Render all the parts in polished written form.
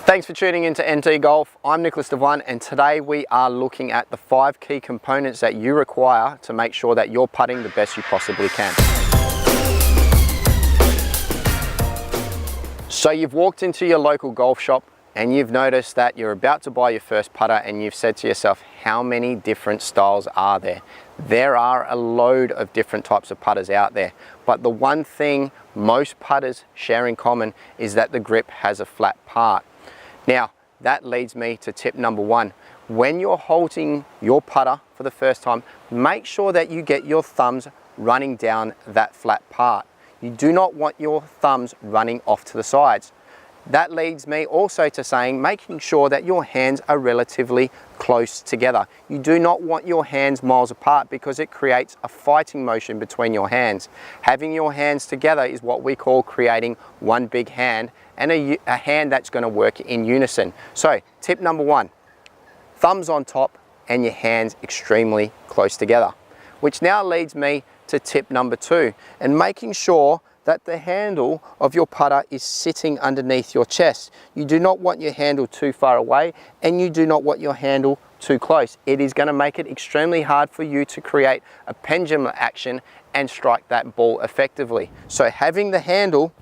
Thanks for tuning in to NT Golf. I'm Nicholas Devine, and today we are looking at the 5 key components that you require to make sure that you're putting the best you possibly can. So you've walked into your local golf shop and you've noticed that you're about to buy your first putter, and you've said to yourself, how many different styles are there? There are a load of different types of putters out there, but the one thing most putters share in common is that the grip has a flat part. Now, that leads me to tip number 1. When you're holding your putter for the first time, make sure that you get your thumbs running down that flat part. You do not want your thumbs running off to the sides. That leads me also to saying, making sure that your hands are relatively close together. You do not want your hands miles apart because it creates a fighting motion between your hands. Having your hands together is what we call creating one big hand, and a hand that's going to work in unison. So tip number 1, thumbs on top and your hands extremely close together. Which now leads me to tip number 2, and making sure that the handle of your putter is sitting underneath your chest. You do not want your handle too far away, and you do not want your handle too close. It is going to make it extremely hard for you to create a pendulum action and strike that ball effectively. So having the handle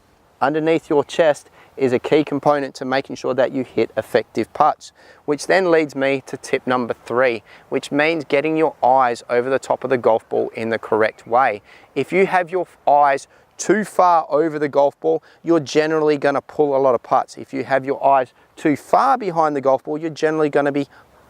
underneath your chest is a key component to making sure that you hit effective putts, which then leads me to tip number 3, which means getting your eyes over the top of the golf ball in the correct way. If you have your eyes too far over the golf ball, you're generally going to pull a lot of putts. If you have your eyes too far behind the golf ball, you're generally going to be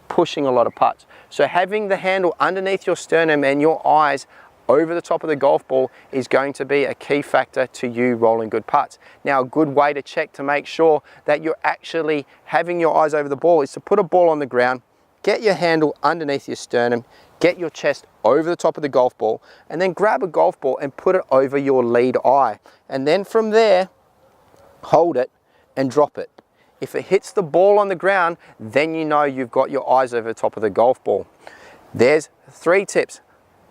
pushing a lot of putts. So having the handle underneath your sternum and your eyes over the top of the golf ball is going to be a key factor to you rolling good putts. Now, a good way to check to make sure that you're actually having your eyes over the ball is to put a ball on the ground, get your handle underneath your sternum, get your chest over the top of the golf ball, and then grab a golf ball and put it over your lead eye. And then from there, hold it and drop it. If it hits the ball on the ground, then you know you've got your eyes over the top of the golf ball. There's 3 tips.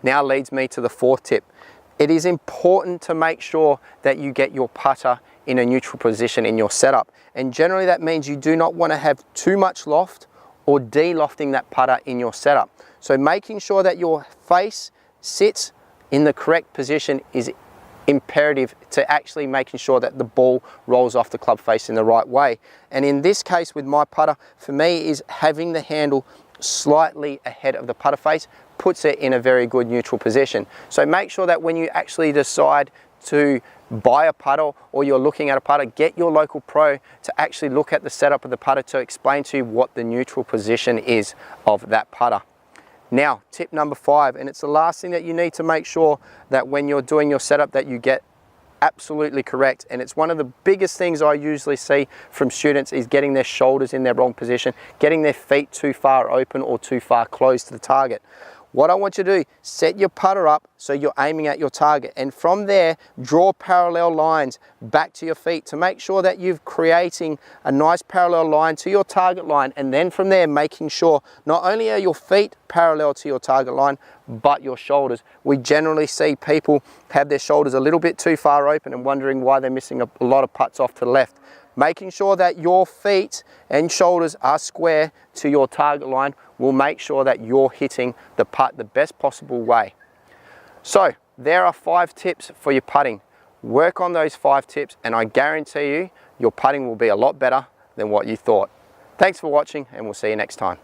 Now leads me to the 4th tip. It is important to make sure that you get your putter in a neutral position in your setup. And generally that means you do not want to have too much loft or de-lofting that putter in your setup. So making sure that your face sits in the correct position is imperative to actually making sure that the ball rolls off the club face in the right way. And in this case with my putter, for me, is having the handle slightly ahead of the putter face puts it in a very good neutral position. So make sure that when you actually decide to buy a putter or you're looking at a putter, get your local pro to actually look at the setup of the putter to explain to you what the neutral position is of that putter. Now, tip number 5, and it's the last thing that you need to make sure that when you're doing your setup that you get absolutely correct, and it's one of the biggest things I usually see from students is getting their shoulders in their wrong position, getting their feet too far open or too far closed to the target. What I want you to do, set your putter up so you're aiming at your target, and from there draw parallel lines back to your feet to make sure that you're creating a nice parallel line to your target line, and then from there making sure not only are your feet parallel to your target line but your shoulders. We generally see people have their shoulders a little bit too far open and wondering why they're missing a lot of putts off to the left. Making sure that your feet and shoulders are square to your target line will make sure that you're hitting the putt the best possible way. So there are 5 tips for your putting. Work on those 5 tips and I guarantee you your putting will be a lot better than what you thought. Thanks for watching, and we'll see you next time.